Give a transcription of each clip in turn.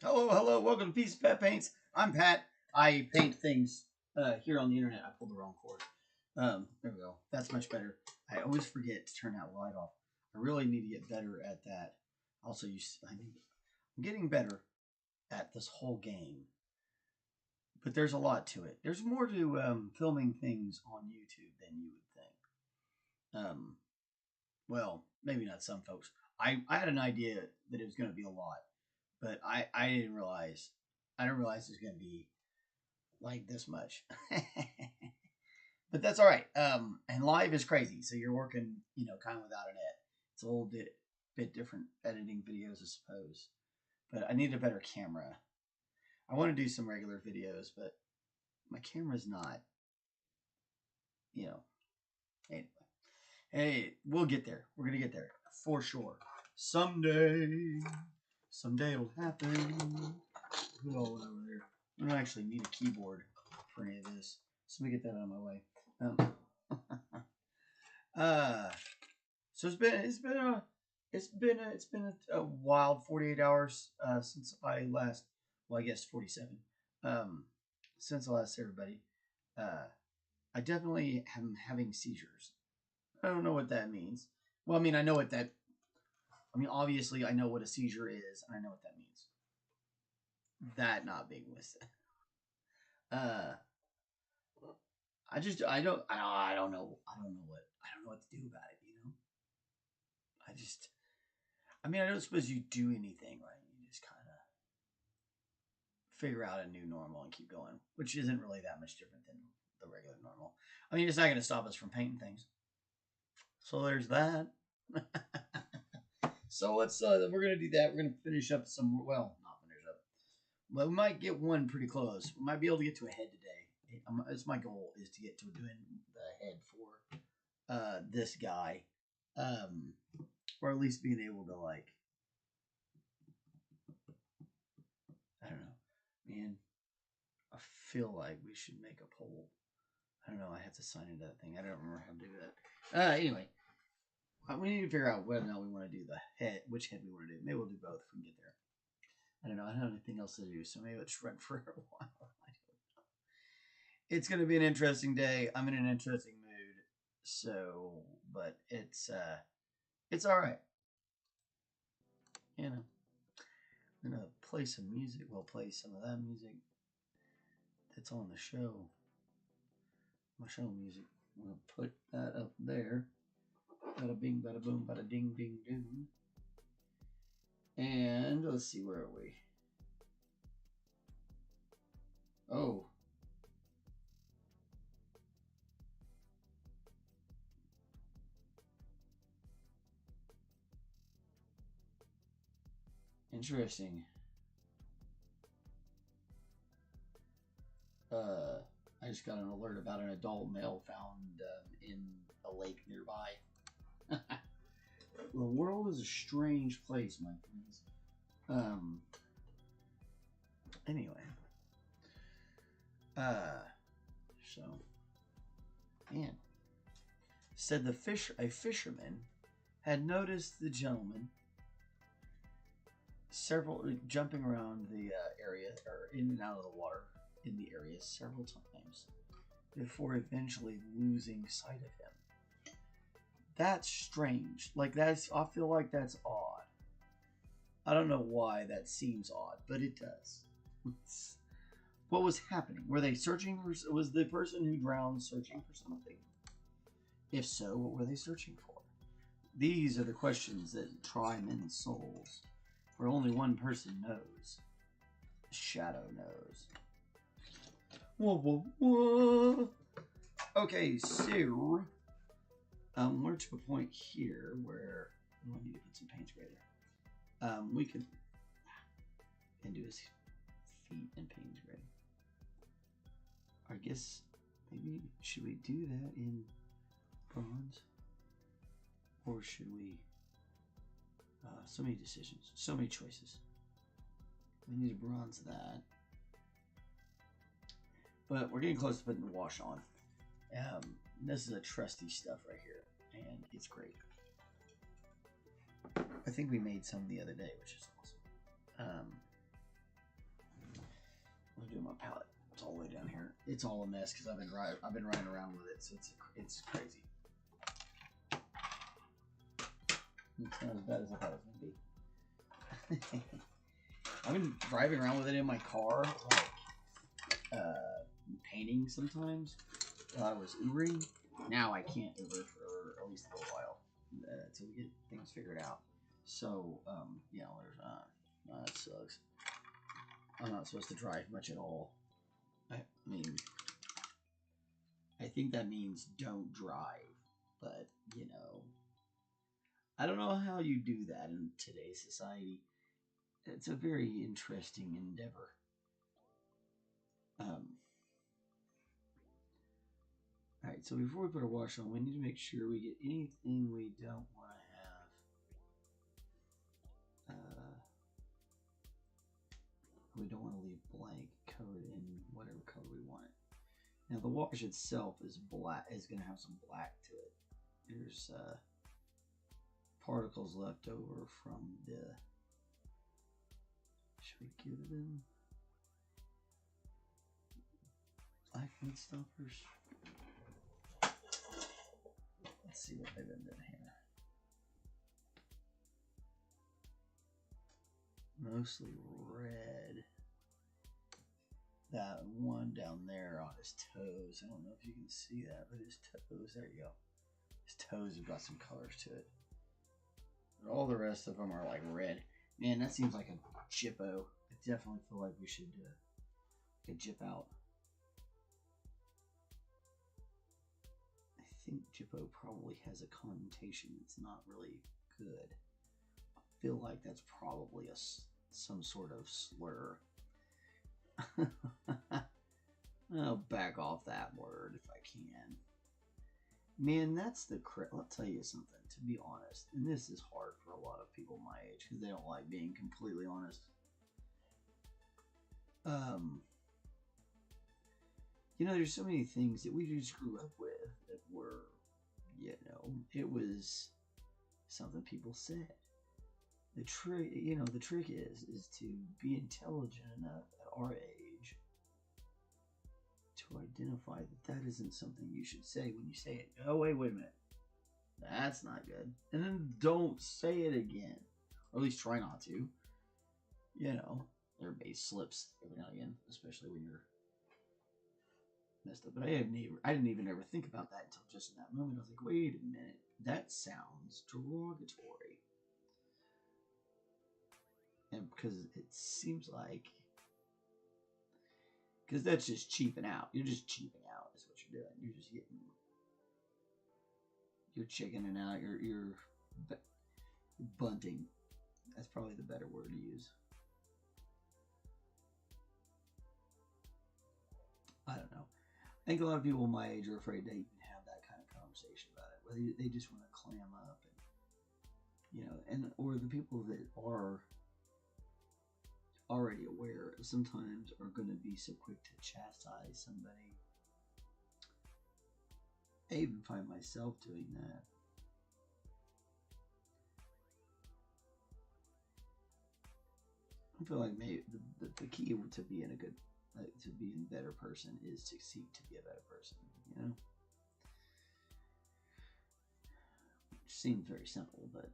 Hello, hello, welcome to Piece of Pet Paints. I'm Pat. I paint things here on the internet. I pulled the wrong cord. There we go. That's much better. I always forget to turn that light off. I really need to get better at that. Also, I'm getting better at this whole game. But there's a lot to it. There's more to filming things on YouTube than you would think. Well, maybe not some folks. I had an idea that it was going to be a lot. But I didn't realize it was going to be like this much. But that's all right. And live is crazy, so you're working, kind of without a net. It's a little bit different editing videos, I suppose. But I need a better camera. I want to do some regular videos, but my camera's not. Anyway, hey, we'll get there. We're gonna get there for sure. Someday it'll happen. Put all over there. I don't actually need a keyboard for any of this, so let me get that out of my way. So it's been a wild 48 hours since I last. Well, I guess 47. Since I last saw everybody, I definitely am having seizures. I don't know what that means. Well, I mean, obviously, I know what a seizure is, and I know what that means. That not being listed. I don't know what to do about it. I don't suppose you do anything, right? You just kind of figure out a new normal and keep going, which isn't really that much different than the regular normal. I mean, it's not going to stop us from painting things. So there's that. So we're going to do that. We're going to finish up some, well, not finish up, but we might get one pretty close. We might be able to get to a head today. It's my goal is to get to doing the head for this guy. Or at least being able to, I don't know. Man, I feel like we should make a poll. I don't know. I have to sign into that thing. I don't remember how to do that. Anyway. We need to figure out whether or not we want to do the head, which head we want to do. Maybe we'll do both if we can get there. I don't know. I don't have anything else to do, so maybe let's run for a while. I don't know. It's going to be an interesting day. I'm in an interesting mood, but it's all right. I'm gonna play some music. We'll play some of that music that's on the show. My show music. I'm gonna put that up there. Bada bing, bada boom, bada ding, ding, doom. And let's see, where are we? Oh. Interesting. I just got an alert about an adult male found in a lake nearby. The world is a strange place, my friends. Anyway. So, man. Said a fisherman had noticed the gentleman jumping around the area, or in and out of the water in the area several times before eventually losing sight of him. That's strange. I feel like that's odd. I don't know why that seems odd, but it does. What was happening? Were they searching for? Was the person who drowned searching for something? If so, what were they searching for? These are the questions that try men's souls, where only one person knows. The shadow knows. Whoa, whoa, whoa. Okay, so we're to a point here where we need to put some paint spray. We could do his feet and paint spray. I guess maybe should we do that in bronze, or should we? So many decisions, so many choices. We need to bronze that, but we're getting close to putting the wash on. This is a trusty stuff right here, and it's great. I think we made some the other day, which is awesome. I'm gonna do my palette. It's all the way down here. It's all a mess because I've been riding around with it, so it's crazy. It's not as bad as I thought it was gonna be. I've been driving around with it in my car, like painting sometimes while I was Ubering. Now I can't Uber for at least a little while until we get things figured out. So yeah, there's that sucks. I'm not supposed to drive much at all. I mean, I think that means don't drive, but you know, I don't know how you do that in today's society. It's a very interesting endeavor. Alright, so before we put our wash on, we need to make sure we get anything we don't want to have. We don't want to leave blank code in whatever color we want it. Now the wash itself is black, is going to have some black to it. There's particles left over from the. Should we give them black mud stoppers? Let's see what they've been doing here. Mostly red. That one down there on his toes. I don't know if you can see that, but his toes, there you go. His toes have got some colors to it. But all the rest of them are like red. Man, that seems like a Jippo. I definitely feel like we should get Jip out. I think Jippo probably has a connotation that's not really good. I feel like that's probably some sort of slur. I'll back off that word if I can. Man, that's the I'll tell you something, to be honest, and this is hard for a lot of people my age because they don't like being completely honest. You know, there's so many things that we just grew up with that were, you know, it was something people said. The trick, you know, the trick is to be intelligent enough at our age to identify that isn't something you should say when you say it. Oh, wait a minute. That's not good. And then don't say it again. Or at least try not to. You know, everybody slips every now and again, especially when you're messed up. But I didn't even ever think about that until just in that moment. I was like, wait a minute. That sounds derogatory. And because it seems like, because that's just cheaping out. You're just cheaping out is what you're doing. You're just getting, you're chickening out. You're bunting. That's probably the better word to use. I don't know. I think a lot of people my age are afraid to even have that kind of conversation about it. Whether they just want to clam up, and you know, and or the people that are already aware sometimes are going to be so quick to chastise somebody. I even find myself doing that. I feel like maybe the key to being a good, to being a better person is to seek to be a better person, you know? Which seems very simple, but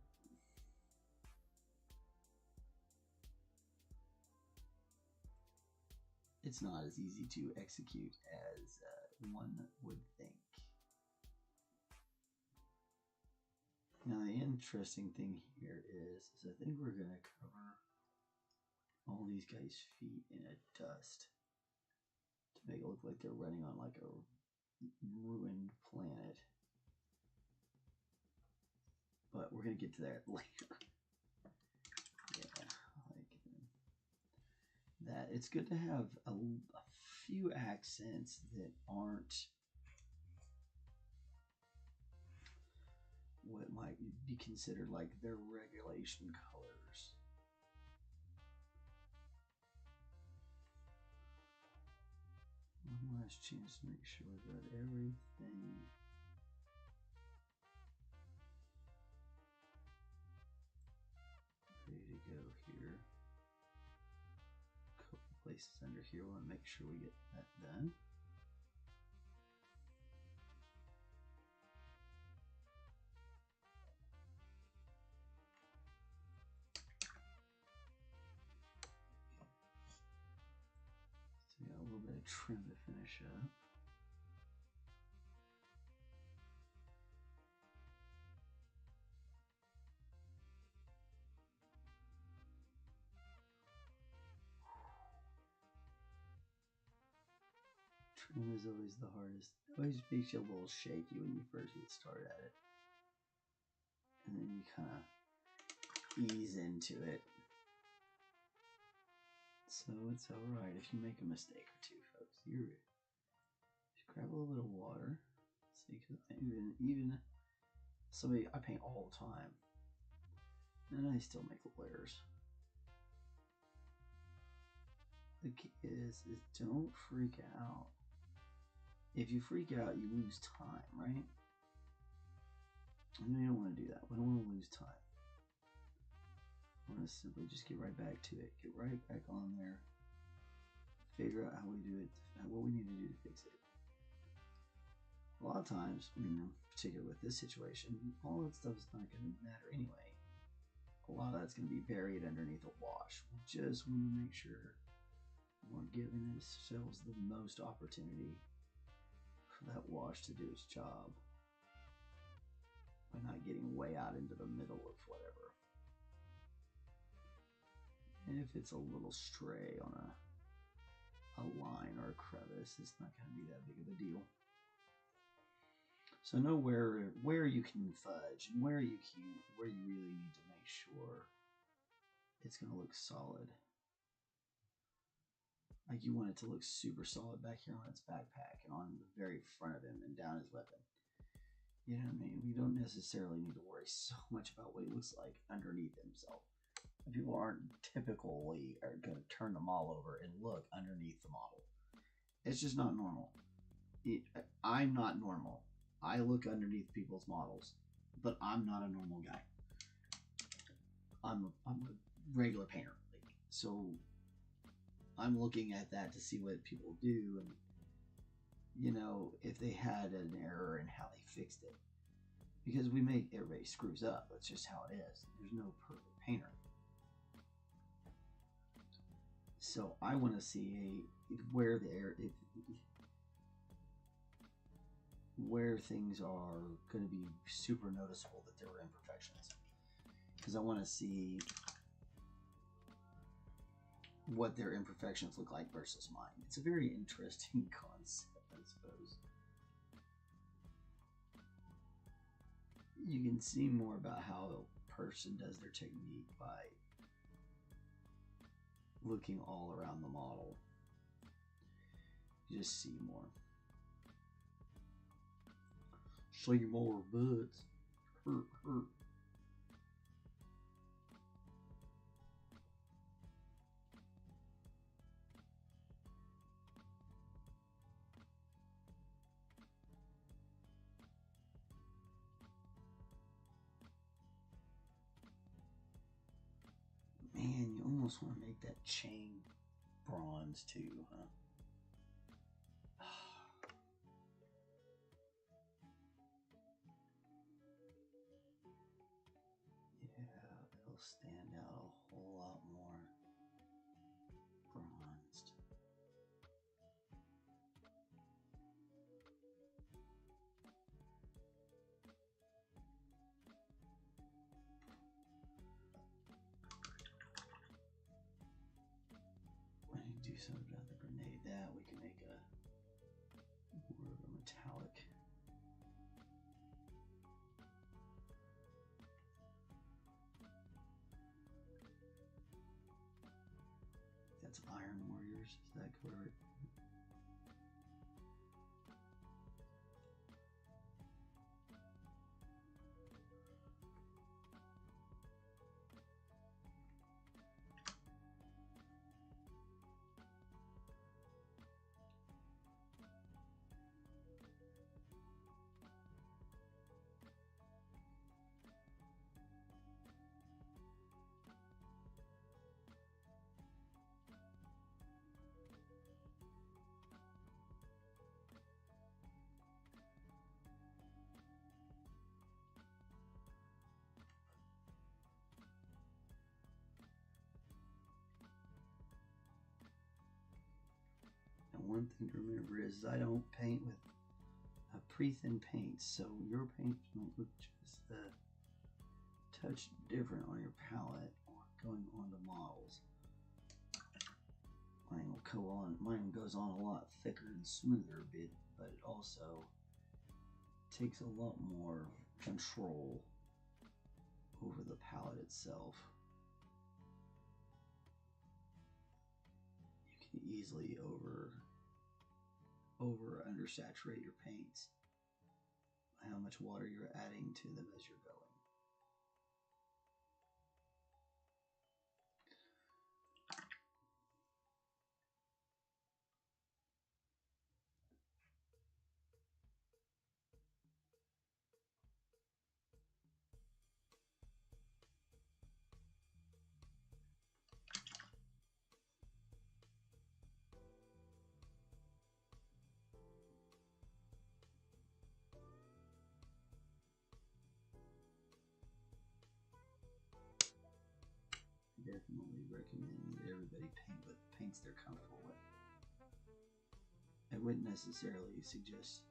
it's not as easy to execute as one would think. Now the interesting thing here is I think we're going to cover all these guys' feet in a dust to make it look like they're running on like a ruined planet. But we're going to get to that later. Yeah, like that. It's good to have a few accents that aren't what might be considered like their regulation colors. One last chance to make sure that everything ready to go here. A couple places under here. We want to make sure we get that done. So we got a little bit of trim to finish up. Trim is always the hardest. It always makes you a little shaky when you first get started at it. And then you kind of ease into it. So it's alright if you make a mistake or two, folks. You're just grab a little bit of water. See, because even somebody I paint all the time, and I still make little errors. The key is don't freak out. If you freak out, you lose time, right? And we don't want to do that. We don't want to lose time. We want to simply just get right back to it. Get right back on there. Figure out how we do it, what we need to do to fix it. A lot of times, particularly with this situation, all that stuff is not going to matter anyway. A lot of that's going to be buried underneath a wash. We just want to make sure we're giving ourselves the most opportunity for that wash to do its job by not getting way out into the middle of whatever. And if it's a little stray on a line or a crevice, it's not going to be that big of a deal. So know where you can fudge and where you can't, where you really need to make sure it's going to look solid. Like you want it to look super solid back here on its backpack and on the very front of him and down his weapon. You know what I mean? We don't necessarily need to worry so much about what he looks like underneath himself. People aren't typically going to turn them all over and look underneath the model. It's just not normal. I'm not normal. I look underneath people's models, but I'm not a normal guy. I'm a regular painter. So I'm looking at that to see what people do and, you know, if they had an error and how they fixed it. Because everybody screws up. That's just how it is. There's no perfect painter. So I want to see where things are going to be super noticeable that there were imperfections. Because I want to see what their imperfections look like versus mine. It's a very interesting concept, I suppose. You can see more about how a person does their technique by looking all around the model. You just see more. See more butts. Hurt. Man, you almost want to make that chain bronze too, huh? Yeah, it'll stand out a whole lot more bronzed. That's Iron Warriors. Is that correct? And one thing to remember is I don't paint with a pre-thin paint, so your paint might look just a touch different on your palette or going onto models. Mine goes on a lot thicker and smoother a bit, but it also takes a lot more control over the palette itself. You can easily over undersaturate your paints by how much water you're adding to them as you're going. Definitely recommend that everybody paint with paints they're comfortable with. I wouldn't necessarily suggest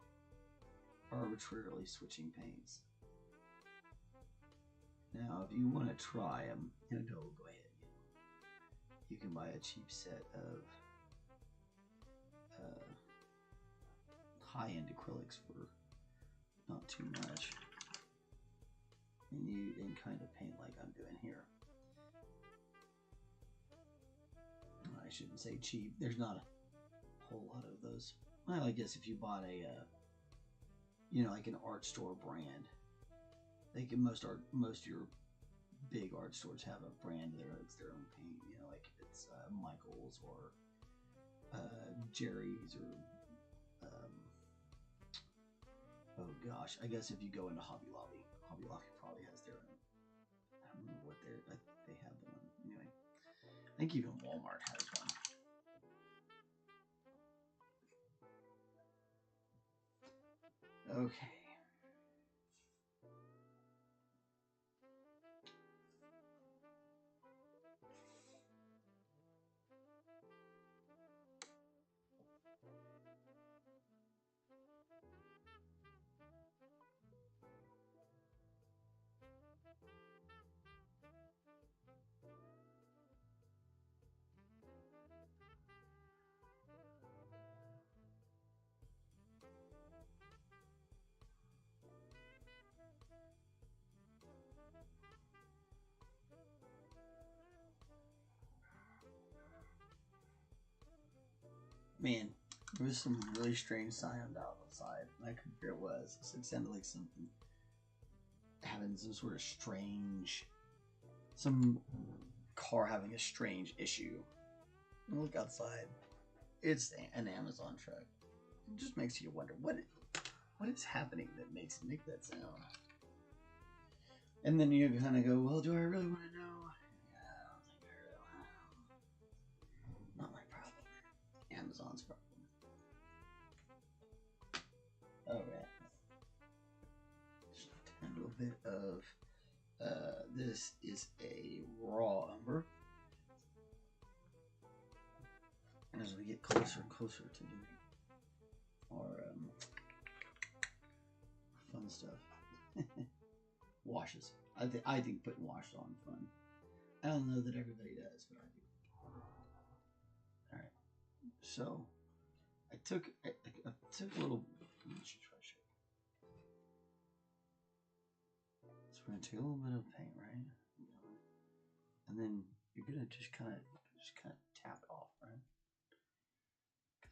arbitrarily switching paints. Now, if you want to try them, go ahead. You can buy a cheap set of high-end acrylics for not too much, and kind of paint like I'm doing here. I shouldn't say cheap. There's not a whole lot of those. Well, I guess if you bought a, like an art store brand, they can most of your big art stores have a brand that's their own paint. Like if it's Michaels or Jerry's or oh gosh, I guess if you go into Hobby Lobby probably has their own. I don't know what they have the one anyway. I think even Walmart has one. Okay. Man, there was some really strange sound outside. I couldn't figure it was. It sounded like something having some sort of some car having a strange issue. Look outside. It's an Amazon truck. It just makes you wonder what is happening that makes it make that sound. And then you kind of go, well, do I really want to know? Yeah, I don't think I really want to know. Not my problem. Amazon's problem. Alright. Just a little bit of this is a raw umber. As we get closer and closer to doing our fun stuff. Washes. I think putting washes on fun. I don't know that everybody does, but I do. Alright. So I took a little. So we're gonna take a little bit of paint, right? And then you're gonna just kind of tap it off,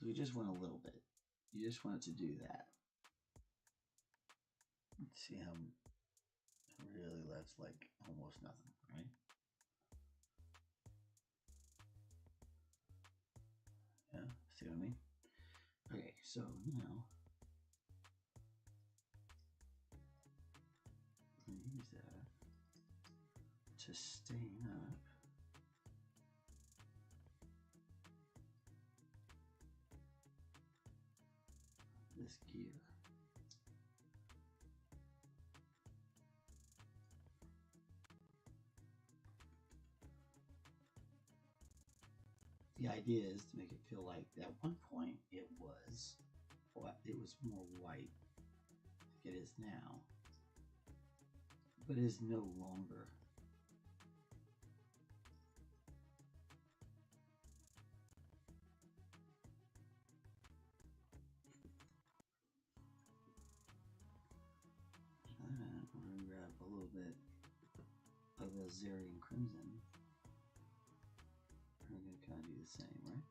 Because we just want a little bit. You just want it to do that. Let's see how really that's like almost nothing, right? Yeah, see what I mean? Okay, so now I'm gonna use that to stain up this gear. The idea is to make it feel like at one point it was more white, like it is now, but is no longer. I'm gonna grab a little bit of Berzerkers crimson. We're gonna kind of do the same, right?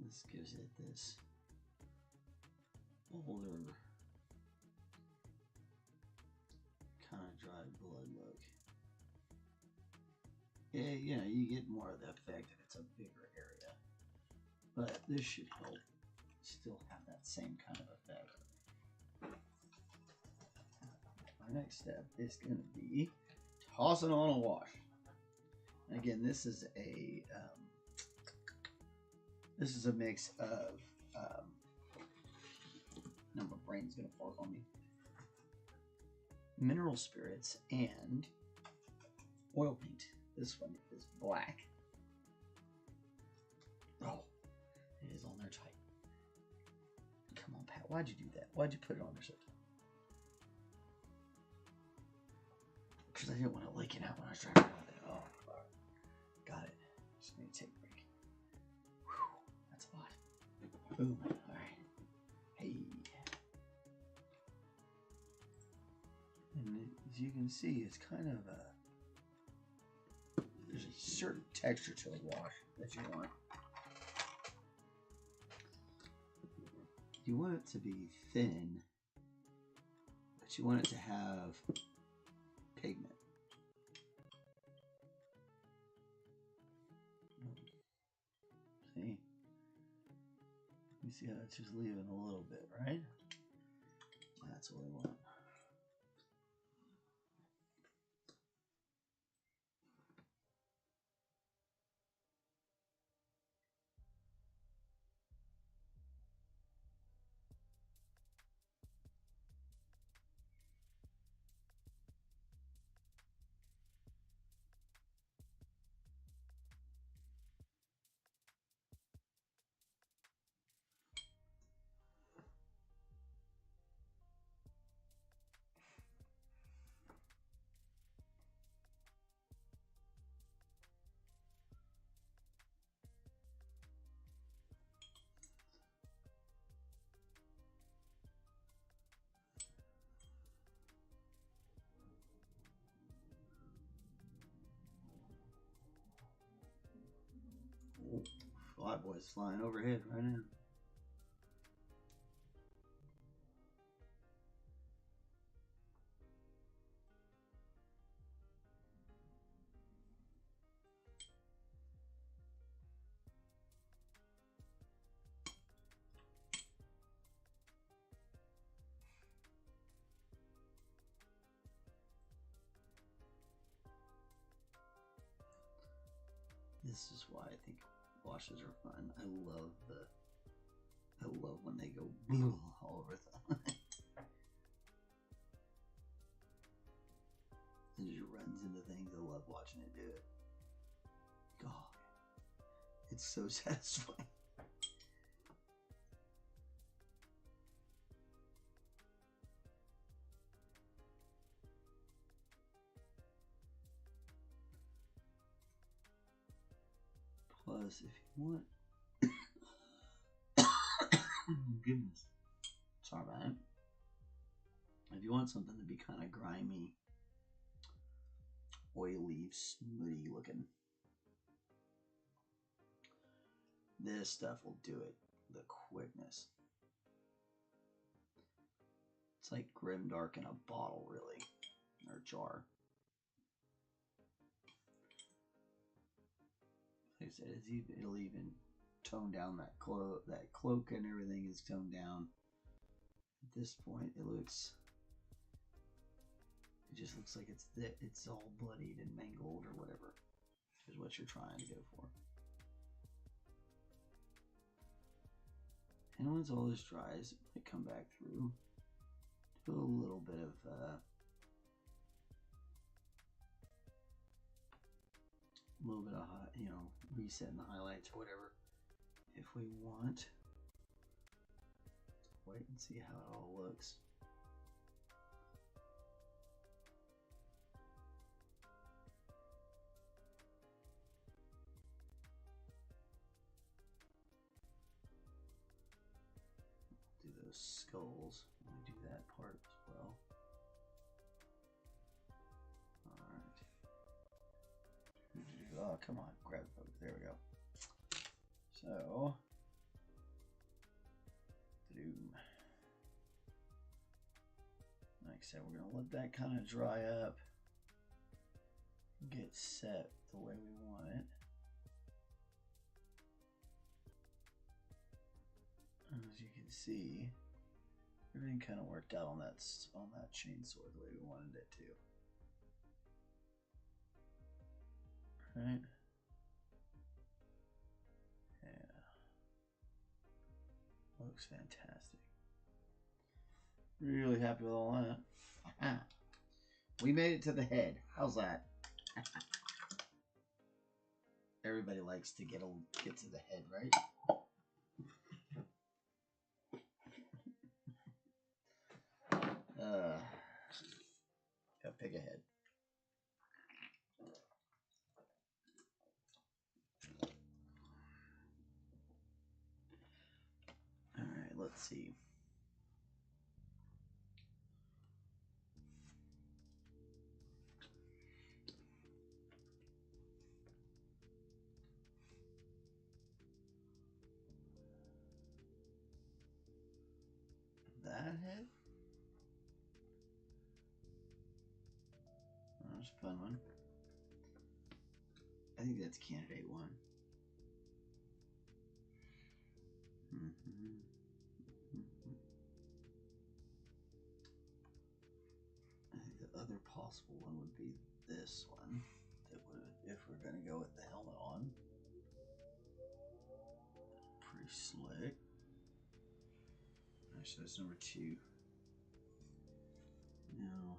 This gives it this older, kind of dried blood look. Yeah, you know, you get more of the effect if it's a bigger area, but this should help still have that same kind of effect. Our next step is going to be tossing on a wash. And again, this is a mix of now my brain's gonna fart on me. Mineral spirits and oil paint. This one is black. Oh, it is on there tight. Come on, Pat. Why'd you do that? Why'd you put it on there so tight? Because I didn't want to leak it out when I was driving around it. Oh, got it. Just need to take a break. Whew, that's a lot. Boom. All right. Hey. And as you can see, it's kind of there's a certain texture to a wash that you want. You want it to be thin, but you want it to have pigment. See? You see how it's just leaving a little bit, right? That's what we want. Fly boys flying overhead right now. This is why I think washes are fun. I love when they go all over them. It just runs into things. I love watching it do it. God, it's so satisfying. Plus, was if you want. Goodness. Sorry about it. If you want something to be kind of grimy, oily, smoothie looking, this stuff will do it. The quickness. It's like grimdark in a bottle, really, or jar. Like I said, it'll even tone down that cloak and everything is toned down. At this point, it just looks like it's all bloodied and mangled or whatever, is what you're trying to go for. And once all this dries, it might come back through. Do a little bit of resetting the highlights or whatever if we want. Wait and see how it all looks. Do those skulls. Let me do that part as well. Alright. Oh, come on. Grab the focus. There we go. So, like I said, we're going to let that kind of dry up. Get set the way we want it. As you can see, everything kind of worked out on that chainsaw the way we wanted it to. Right? Yeah. Looks fantastic. Really happy with all that. We made it to the head. How's that? Everybody likes to get to the head, right? Gotta pick a head. All right, let's see. That head? Oh, that's a fun one. I think that's candidate one. I think the other possible one would be this one. That would, if we're going to go with the helmet on. Pretty slick. Actually, that's number 2. No.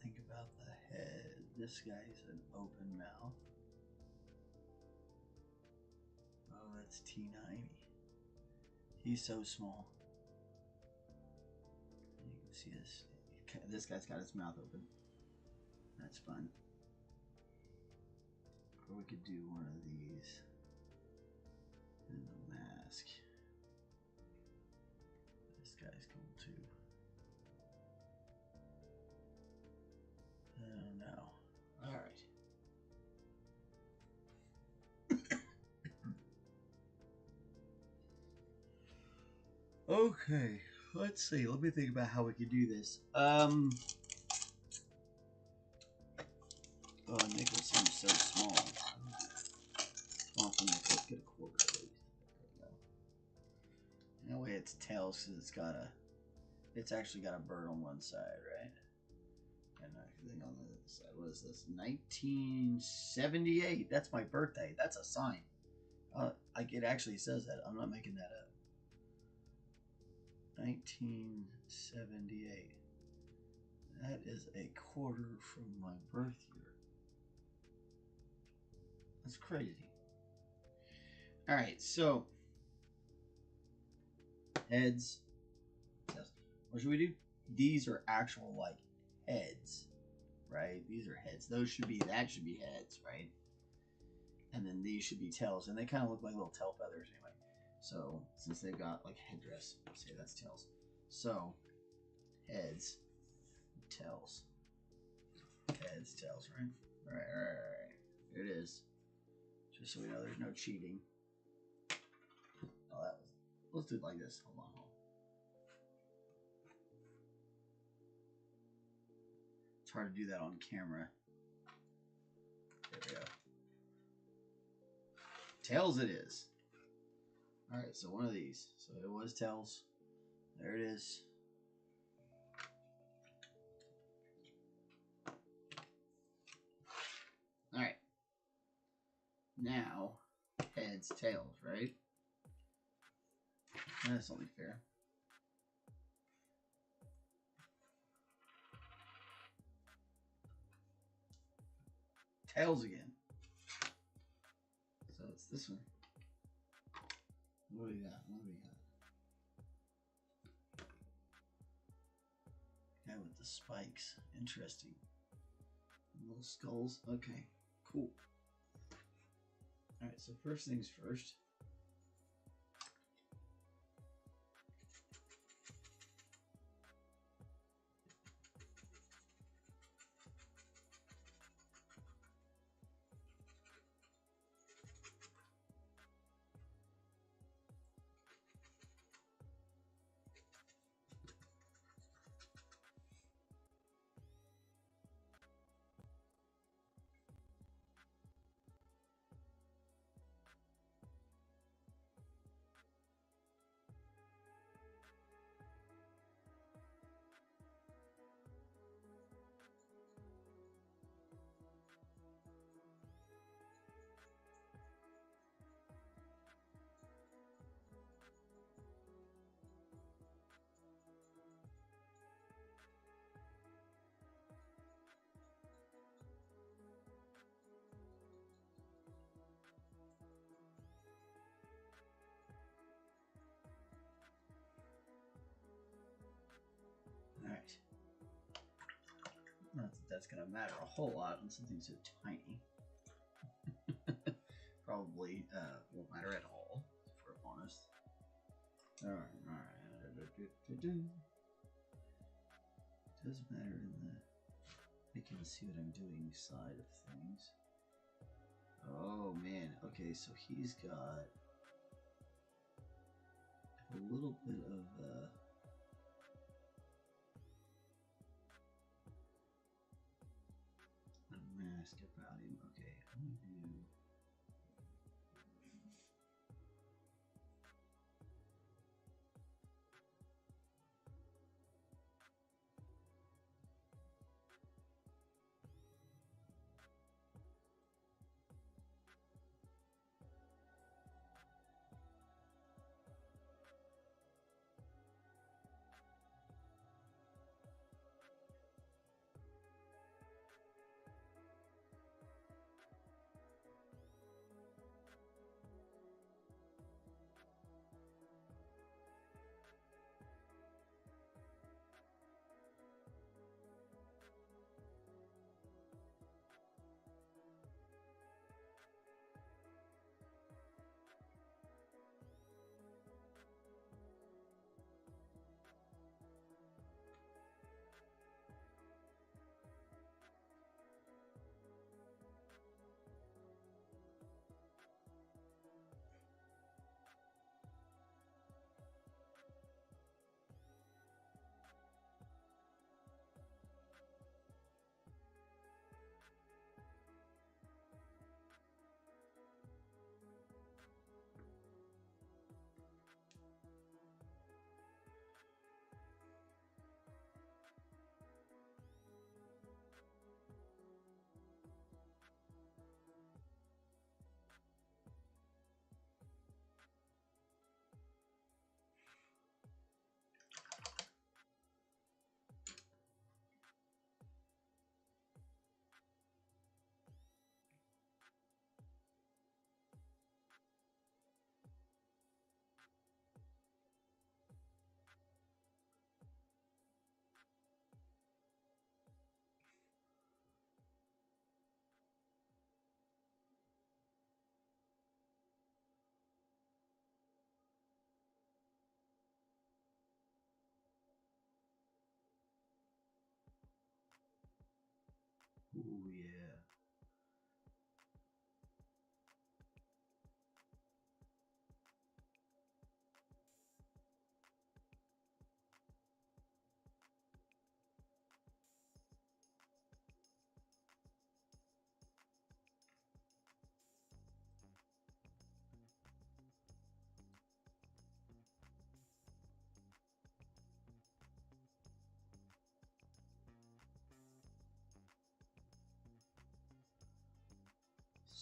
Think about the head. This guy's an open mouth. Oh, that's T90. He's so small. You can see this. This guy's got his mouth open. That's fun. Or we could do one of these in the mask. This guy's cool too. No. Alright. Okay. Let's see. Let me think about how we could do this. Oh, nickel seems so small. Awesome, let's get a quarter at least. There we go. That way it's tails because it's actually got a bird on one side, right? And everything on the other side. What is this? 1978. That's my birthday. That's a sign. Like it actually says that. I'm not making that up. 1978. That is a quarter from my birth year. That's crazy. All right, so Heads. What should we do? These are actual like heads, right? These are heads. That should be heads, right? And then these should be tails, and they kind of look like little tail feathers anyway. So since they've got like headdress, I'll say that's tails. So heads, tails, heads, tails, right? Right. Here it is. Just so we know there's no cheating. Oh, that was. Let's do it like this. Hold on. It's hard to do that on camera. There we go. Tails it is. Alright, so one of these. So it was tails. There it is. Alright. Now, heads, tails, right? That's only fair. Tails again. So it's this one. What do we got? What do we got? Guy with the spikes. Interesting. Little skulls. Okay, cool. Alright, so first things first. Alright. That's going to matter a whole lot on something so tiny. Probably won't matter at all, if we're honest. Alright. It does matter in the I can see what I'm doing side of things. Oh man, okay, so he's got a little bit of a mask about him. Okay, I'm gonna do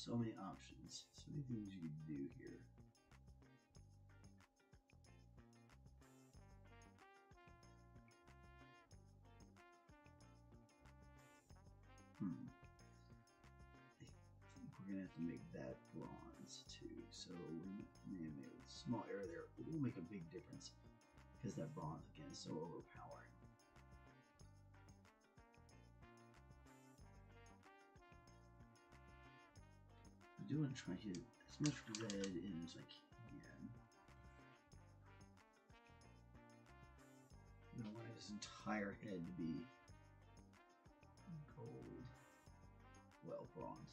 So many options, so many things you can do here. I think we're gonna have to make that bronze too. So we may have made a small error there. It will make a big difference because that bronze again is so overpowering. I do want to try to get as much red in as I can. I don't want his entire head to be gold. Well, bronze.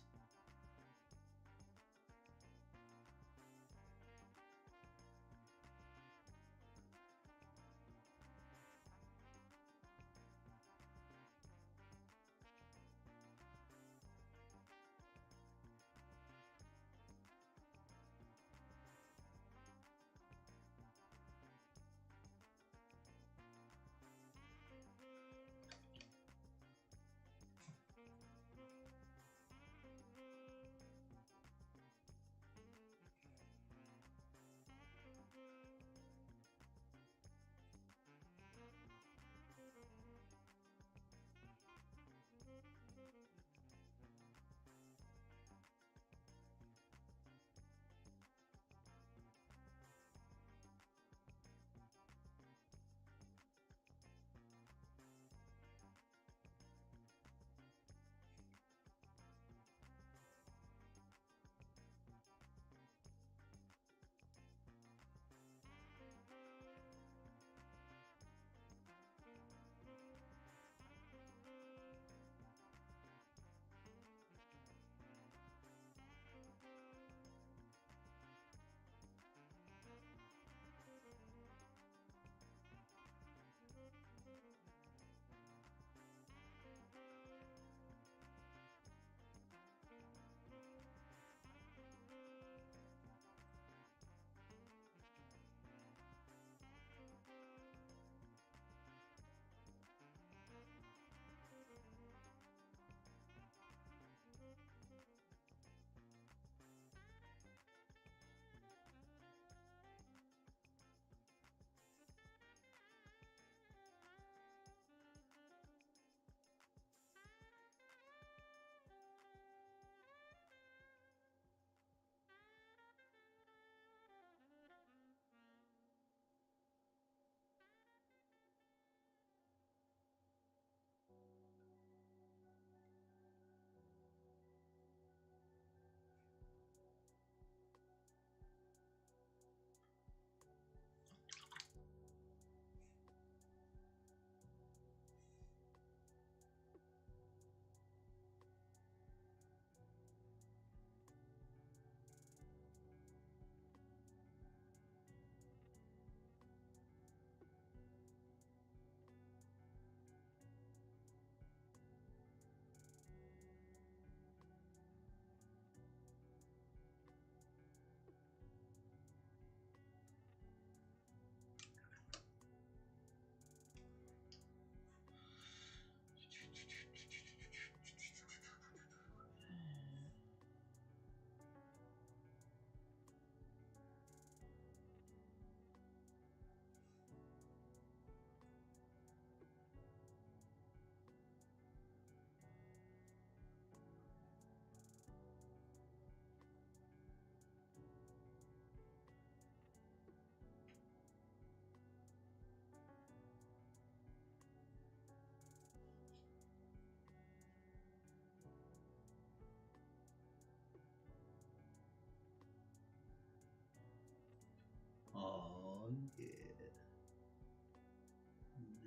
Oh, yeah.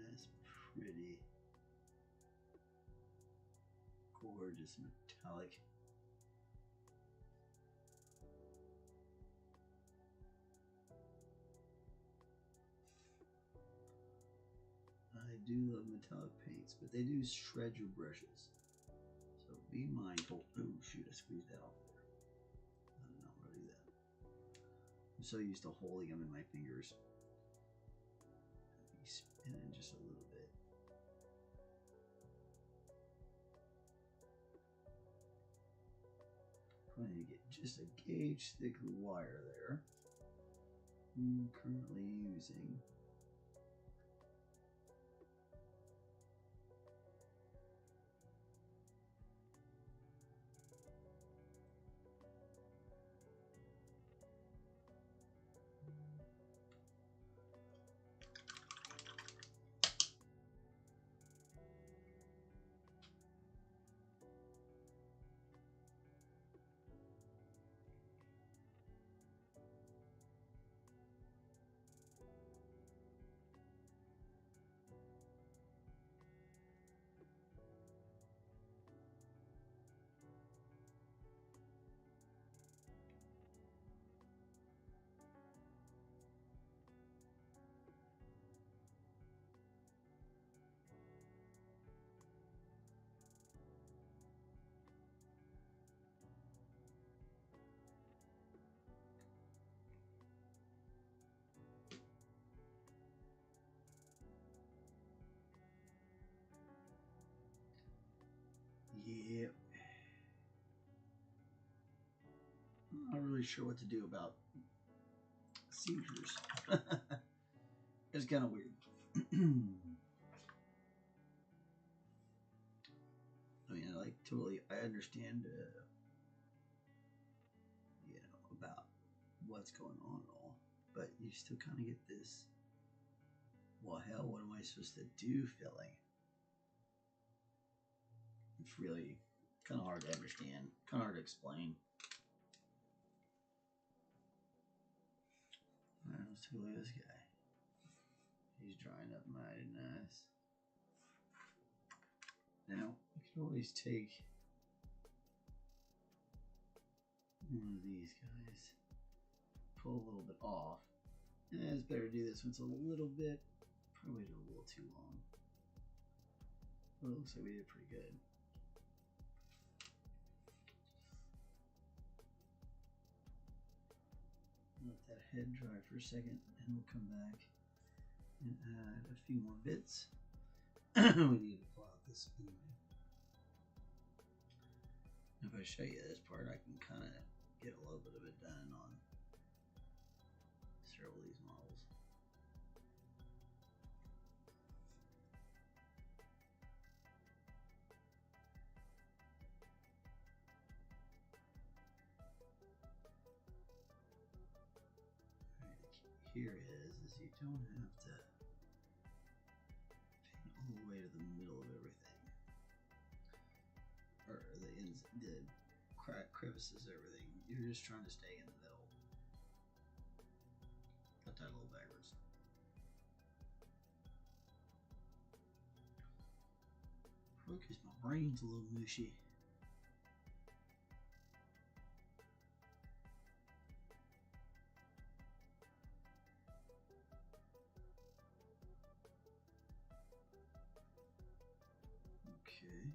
That's pretty. Gorgeous metallic. I do love metallic paints, but they do shred your brushes. So be mindful. Oh, shoot, I squeezed that off there. I don't know how to do that. I'm so used to holding them in my fingers. Let me spin it just a little bit. Probably just a gauge thick wire there. I'm currently using Yep. I'm not really sure what to do about seizures. It's kind of weird. I mean, I understand, about what's going on and all, but you still kind of get this, well, hell, what am I supposed to do feeling? It's really kind of hard to understand, kind of hard to explain. All right, let's take a look at this guy. He's drying up mighty nice. Now, you can always take one of these guys, pull a little bit off, and it's better to do this when it's a little bit, probably a little too long. But it looks like we did pretty good. Let that head dry for a second, and we'll come back and add a few more bits. We need to pull out this anyway. If I show you this part, I can kind of get a little bit of it done on several of these models. Right, the key here is you don't have to paint all the way to the middle of everything, or the ends, the crevices, everything. You're just trying to stay in the middle. Got that a little backwards. Probably because my brain's a little mushy. Okay.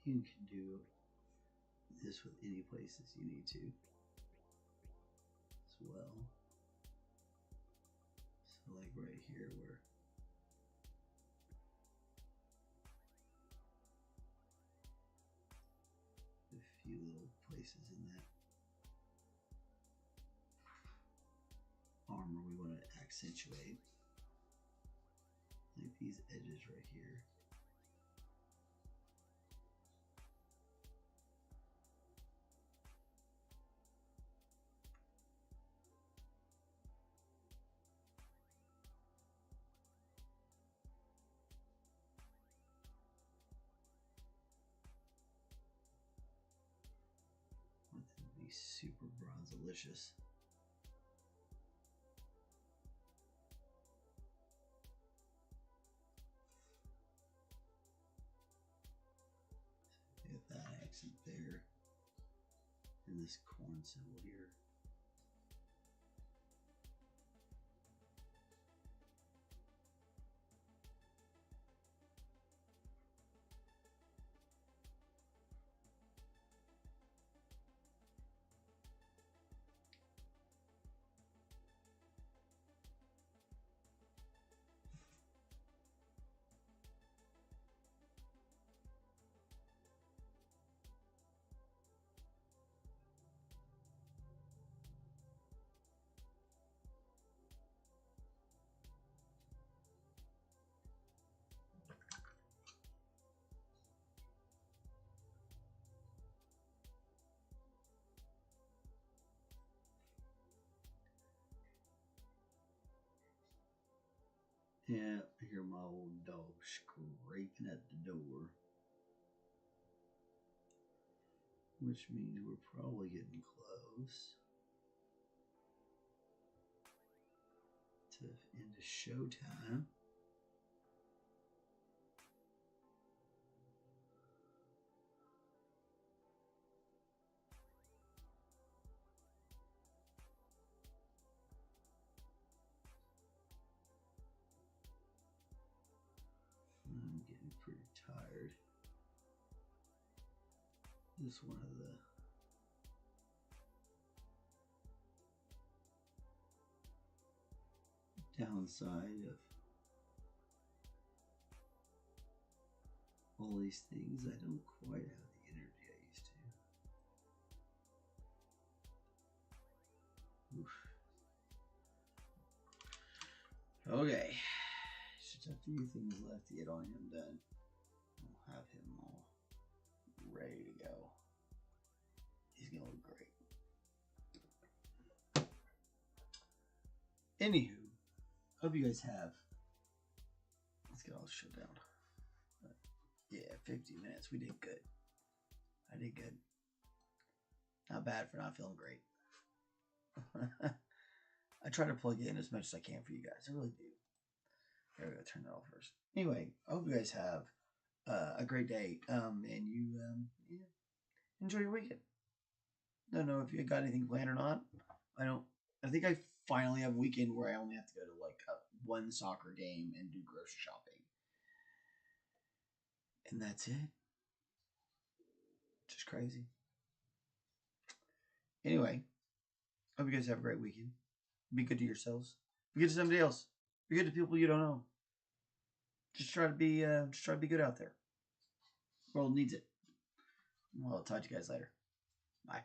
You can do this with any places you need to as well. like right here where a few little places in that armor we want to accentuate, like these edges right here. Want them to be super bronzelicious. Get that accent there, and this Khorne symbol here. Yeah, I hear my old dog scraping at the door, which means we're probably getting close to end of showtime. I'm getting pretty tired. This is one of the downside of all these things. I don't quite have the energy I used to. Oof. Okay. Just a few things left to get on him done. I'll have him all ready to go. He's gonna look great. Anywho, hope you guys have. Let's get all this shut down. But yeah, 50 minutes. We did good. I did good. Not bad for not feeling great. I try to plug in as much as I can for you guys. I really do. There we go. Turn that off first. Anyway, I hope you guys have a great day. And you yeah, enjoy your weekend. Don't know if you got anything planned or not. I think I finally have a weekend where I only have to go to like one soccer game and do grocery shopping. And that's it. Just crazy. Anyway, hope you guys have a great weekend. Be good to yourselves. Be good to somebody else. Be good to people you don't know. Just try to be good out there. The world needs it. Well, I'll talk to you guys later. Bye.